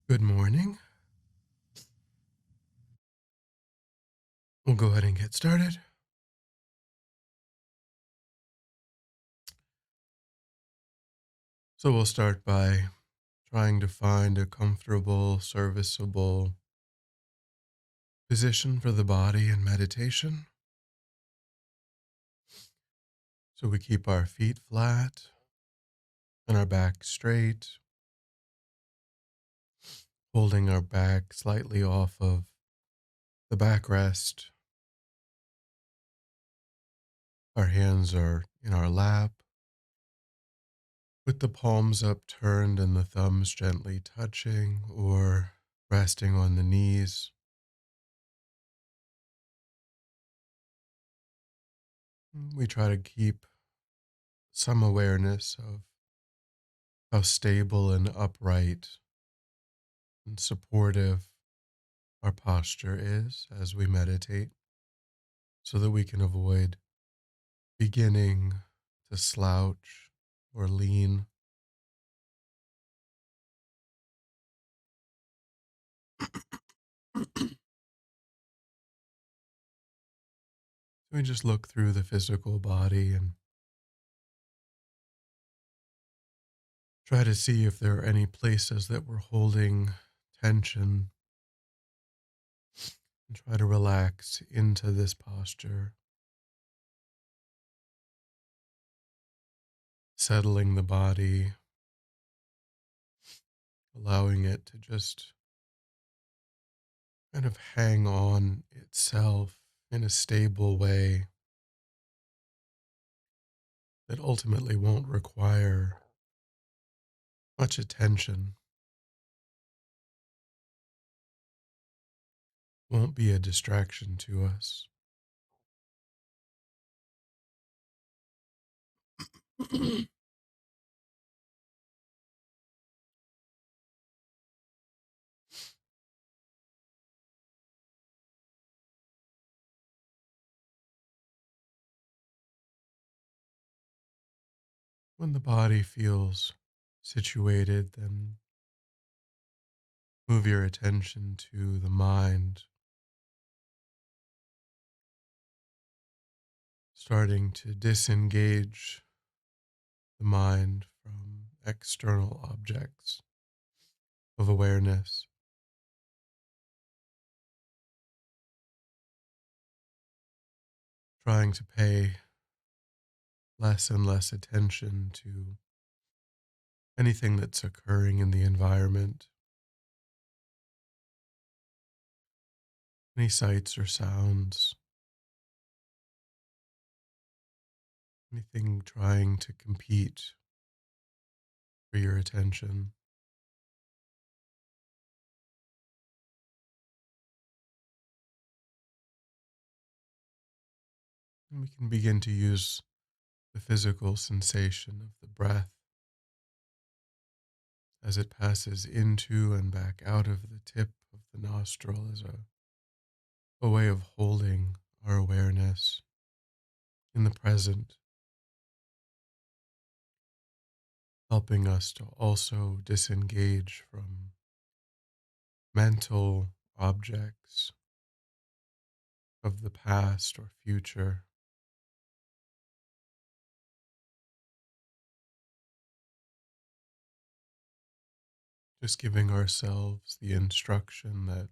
Good morning. We'll go ahead and get started. So, we'll start by trying to find a comfortable, serviceable position for the body in meditation. So, we keep our feet flat and our back straight, holding our back slightly off of the backrest. Our hands are in our lap, with the palms upturned and the thumbs gently touching or resting on the knees. We try to keep some awareness of how stable and upright and supportive our posture is as we meditate so that we can avoid beginning to slouch or lean. We just look through the physical body and try to see if there are any places that we're holding tension and try to relax into this posture, settling the body, allowing it to just kind of hang on itself in a stable way that ultimately won't require much attention, won't be a distraction to us. When the body feels situated, then move your attention to the mind, starting to disengage the mind from external objects of awareness, trying to pay less and less attention to anything that's occurring in the environment, any sights or sounds, anything trying to compete for your attention. And we can begin to use the physical sensation of the breath as it passes into and back out of the tip of the nostril as a way of holding our awareness in the present, helping us to also disengage from mental objects of the past or future, just giving ourselves the instruction that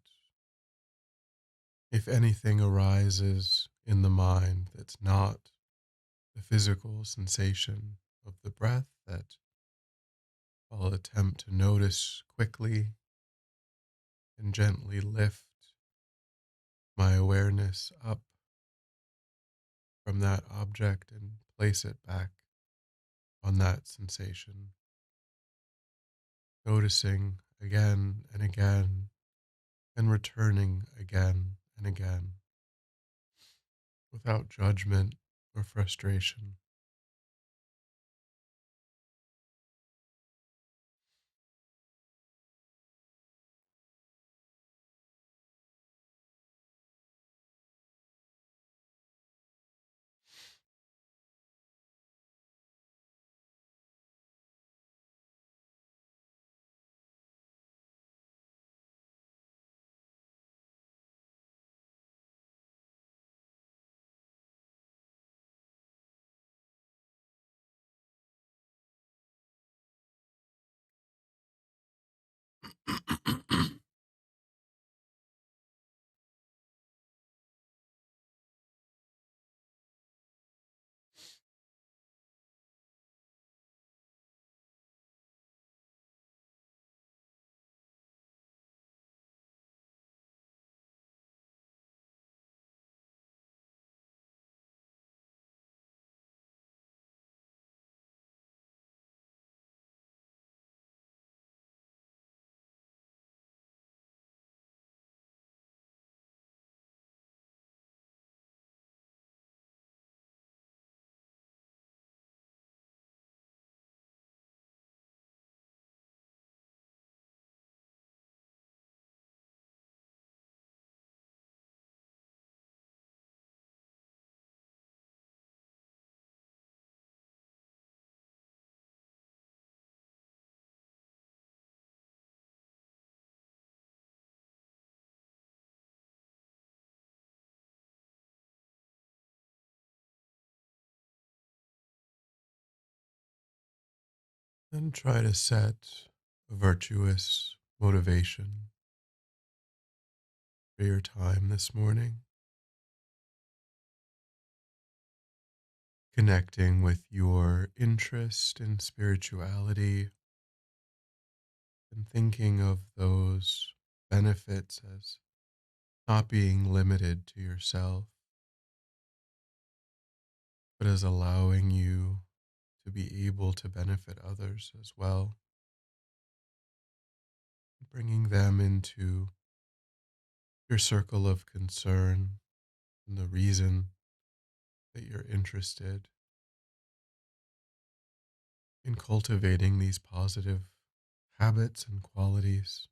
if anything arises in the mind that's not the physical sensation of the breath, that I'll attempt to notice quickly and gently lift my awareness up from that object and place it back on that sensation, noticing again and again and returning again and again without judgment or frustration. Then try to set a virtuous motivation for your time this morning, connecting with your interest in spirituality and thinking of those benefits as not being limited to yourself, but as allowing you to be able to benefit others as well, bringing them into your circle of concern and the reason that you're interested in cultivating these positive habits and qualities.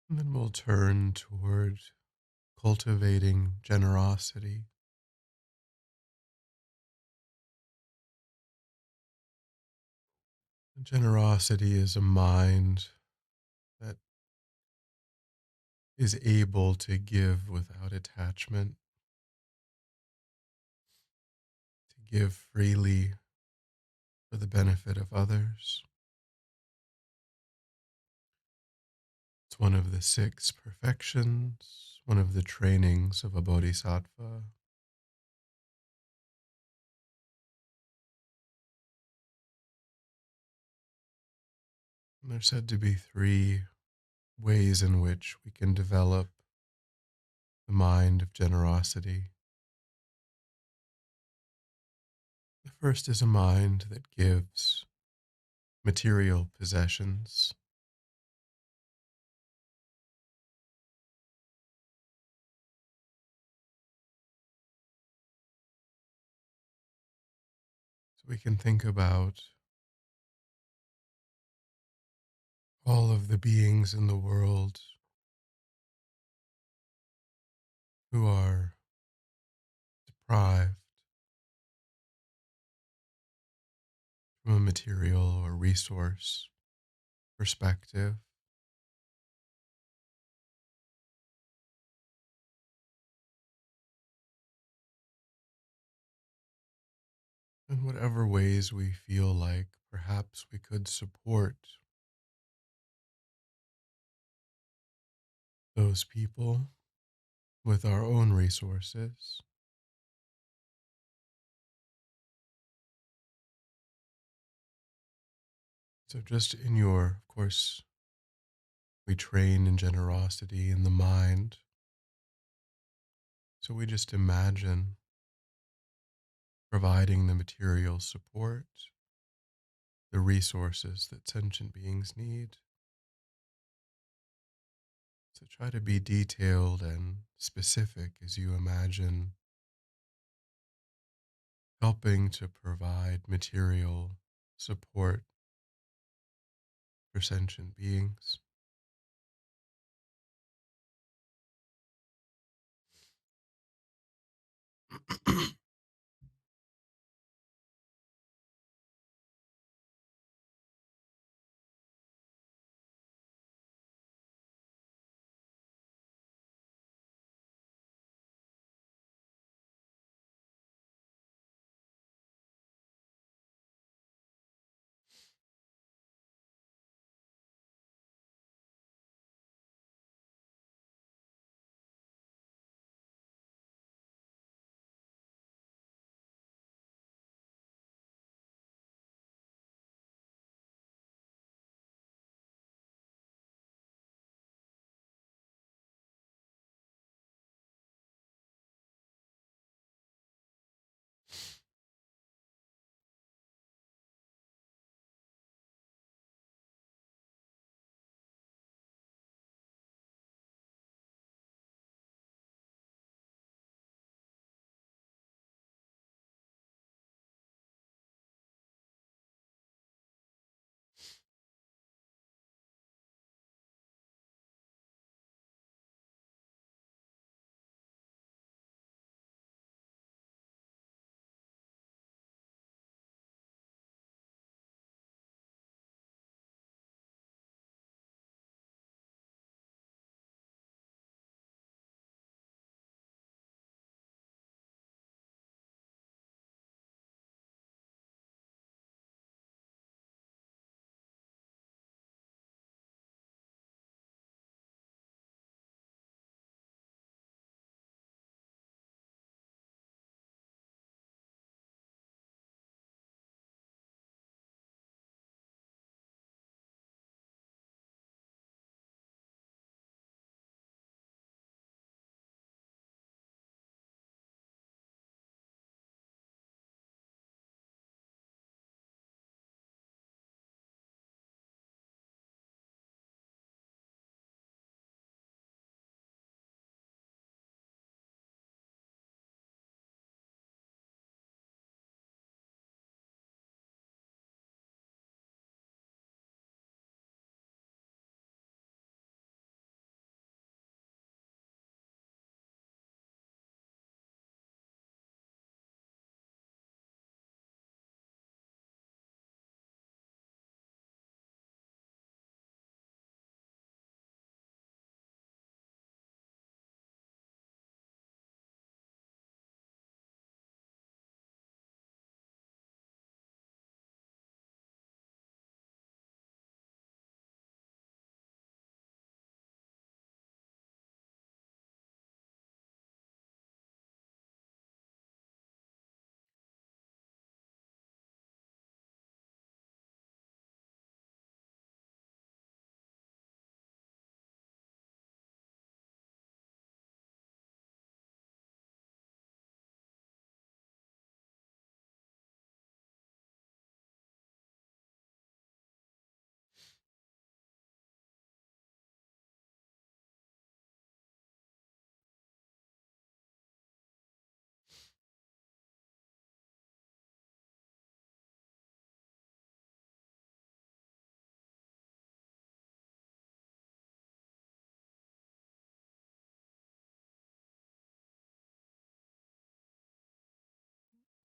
And then we'll turn toward cultivating generosity. Generosity is a mind that is able to give without attachment, to give freely for the benefit of others. It's one of the six perfections, one of the trainings of a bodhisattva. And there's said to be three ways in which we can develop the mind of generosity. The first is a mind that gives material possessions. So we can think about all of the beings in the world who are deprived from a material or resource perspective, in whatever ways we feel like perhaps we could support those people with our own resources. So, just in your, of course, we train in generosity in the mind. So, we just imagine providing the material support, the resources that sentient beings need. So, try to be detailed and specific as you imagine helping to provide material support for sentient beings.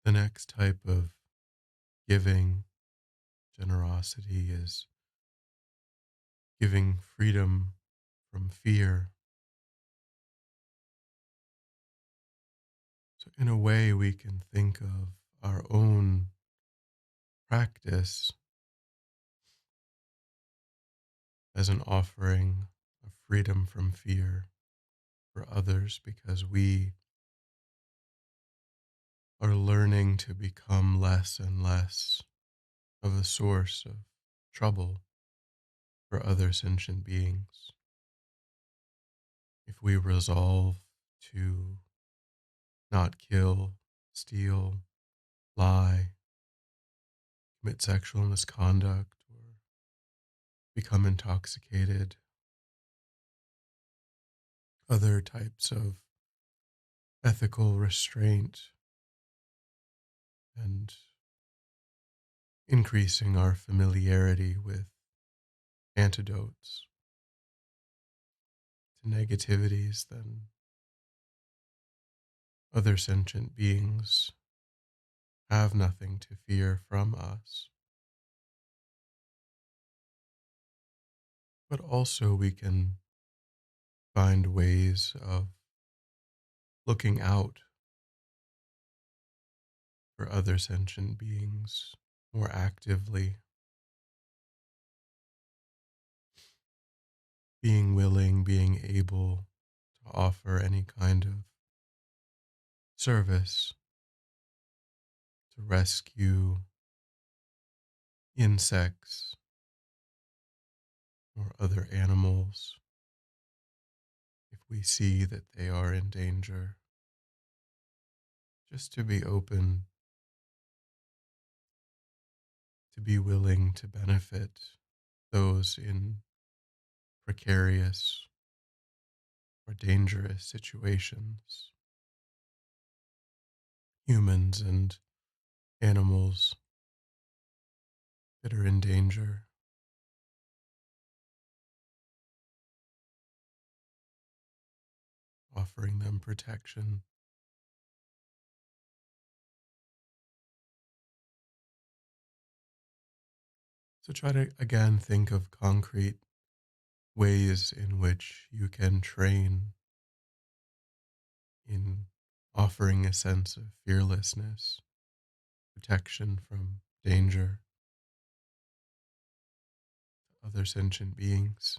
The next type of giving, generosity, is giving freedom from fear. So, in a way, we can think of our own practice as an offering of freedom from fear for others because we are learning to become less and less of a source of trouble for other sentient beings. If we resolve to not kill, steal, lie, commit sexual misconduct, or become intoxicated, other types of ethical restraint, and increasing our familiarity with antidotes to negativities, then other sentient beings have nothing to fear from us. But also, we can find ways of looking out for other sentient beings more actively, being willing, being able to offer any kind of service to rescue insects or other animals if we see that they are in danger, just to be open, to be willing to benefit those in precarious or dangerous situations, humans and animals that are in danger, offering them protection. So try to again think of concrete ways in which you can train in offering a sense of fearlessness, protection from danger to other sentient beings.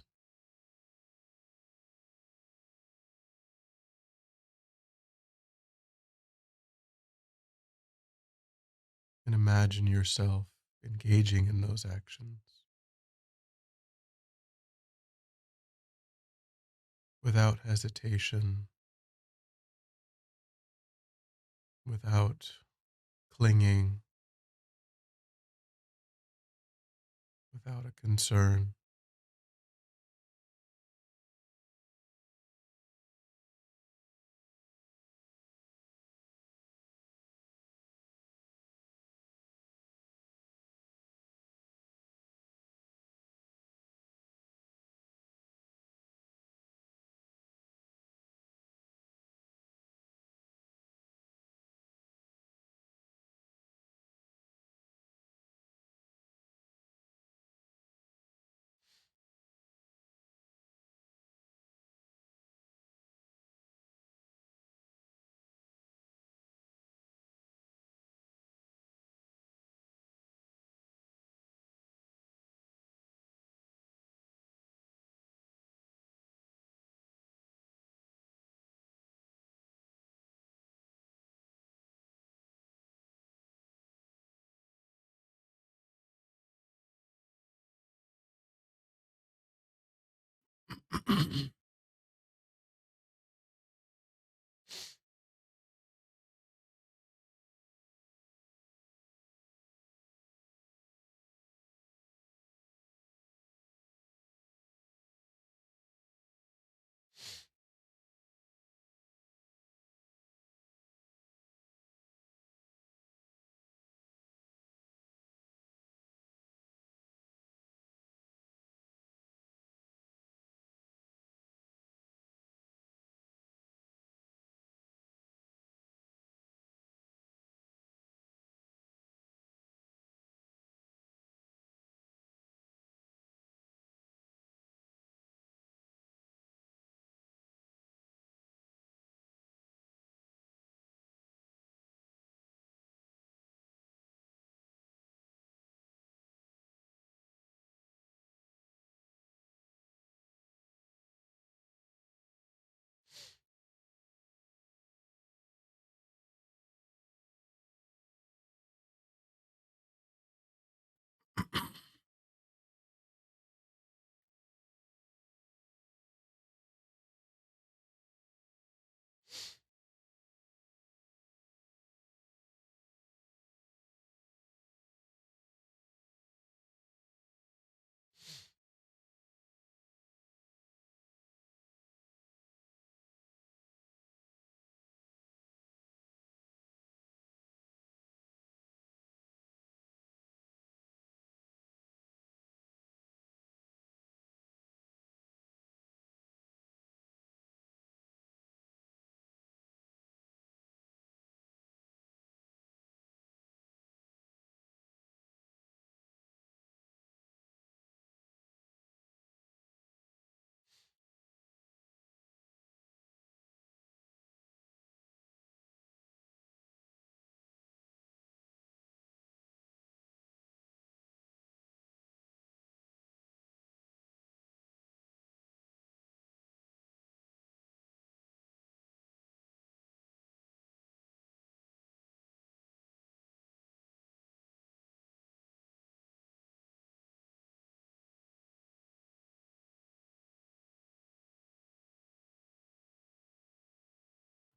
And imagine yourself engaging in those actions without hesitation, without clinging, without a concern.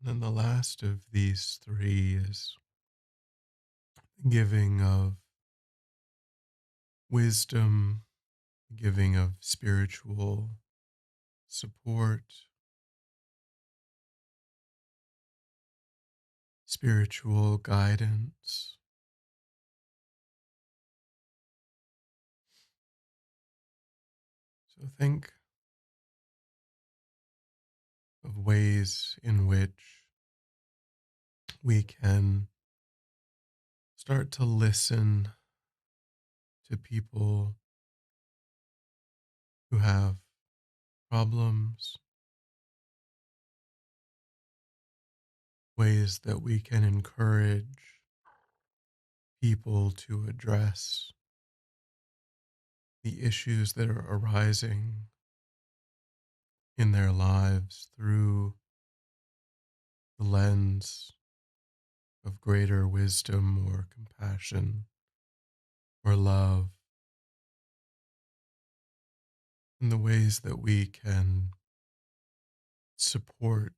And then the last of these three is giving of wisdom, giving of spiritual support, spiritual guidance. So think of ways in which we can start to listen to people who have problems, ways that we can encourage people to address the issues that are arising in their lives through the lens of greater wisdom or compassion or love, and the ways that we can support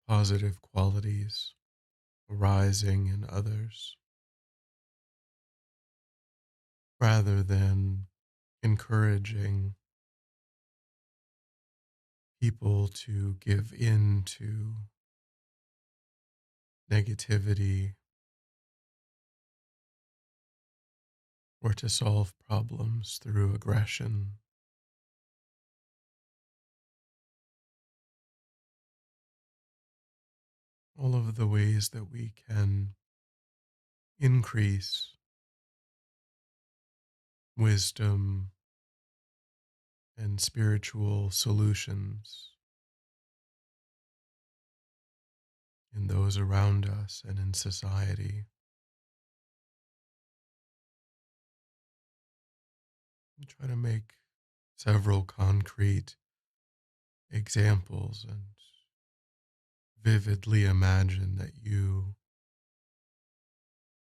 positive qualities arising in others rather than encouraging people to give in to negativity or to solve problems through aggression. All of the ways that we can increase wisdom and spiritual solutions in those around us and in society. And try to make several concrete examples and vividly imagine that you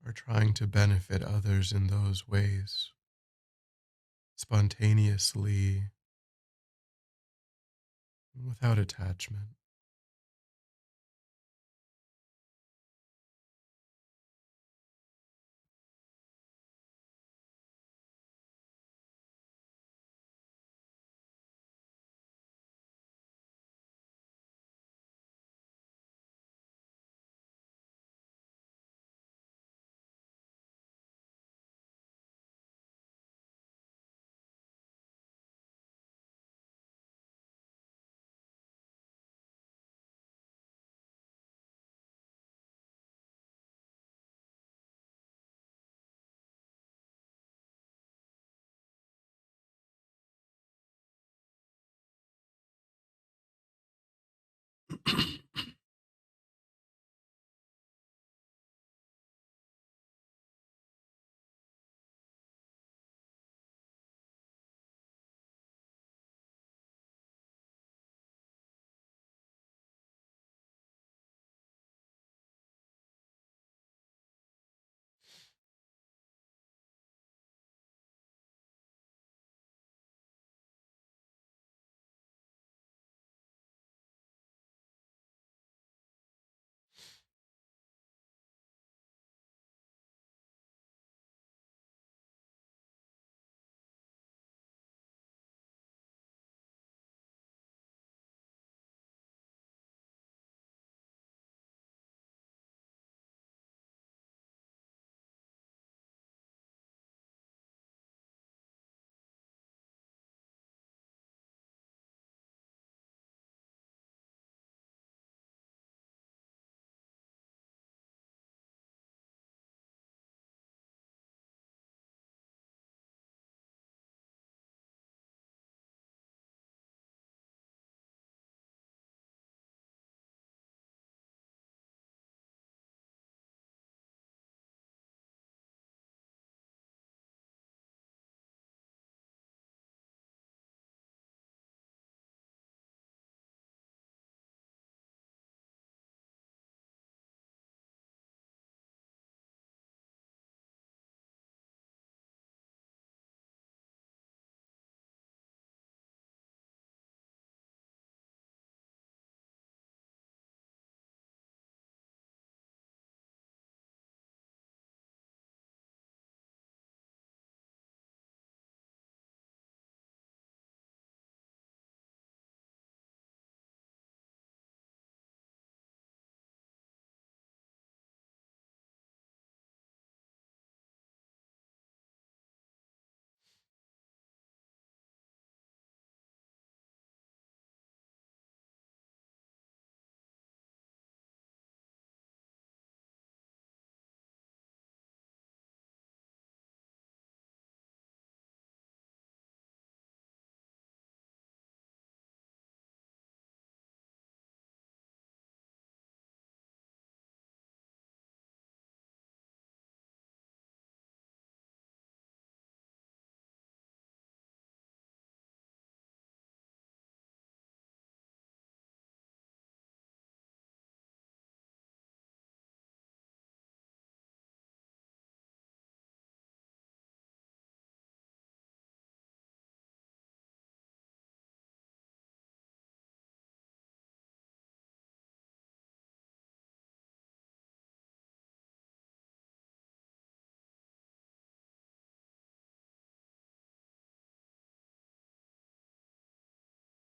are trying to benefit others in those ways, spontaneously, without attachment.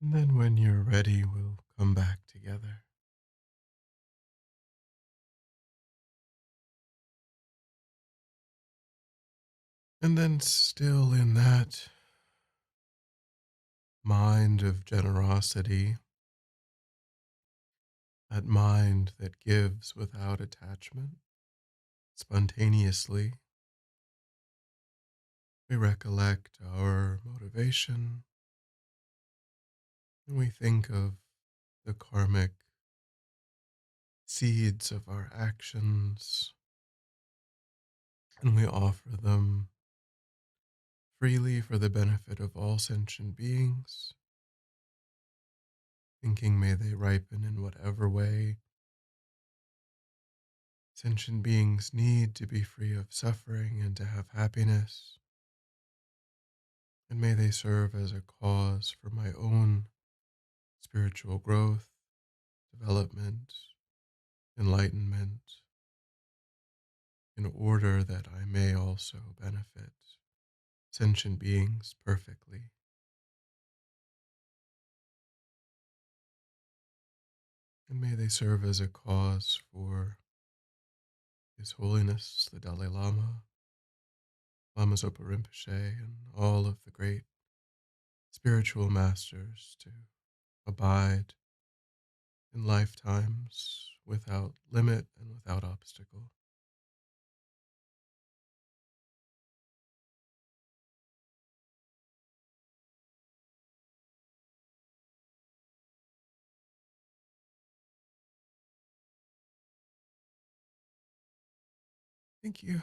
And then when you're ready, we'll come back together. And then, still in that mind of generosity, that mind that gives without attachment, spontaneously, we recollect our motivation and we think of the karmic seeds of our actions and we offer them freely for the benefit of all sentient beings, thinking may they ripen in whatever way sentient beings need to be free of suffering and to have happiness, and may they serve as a cause for my own spiritual growth, development, enlightenment, in order that I may also benefit sentient beings perfectly. And may they serve as a cause for His Holiness the Dalai Lama, Lama Zopa Rinpoche, and all of the great spiritual masters to abide in lifetimes without limit and without obstacle. Thank you.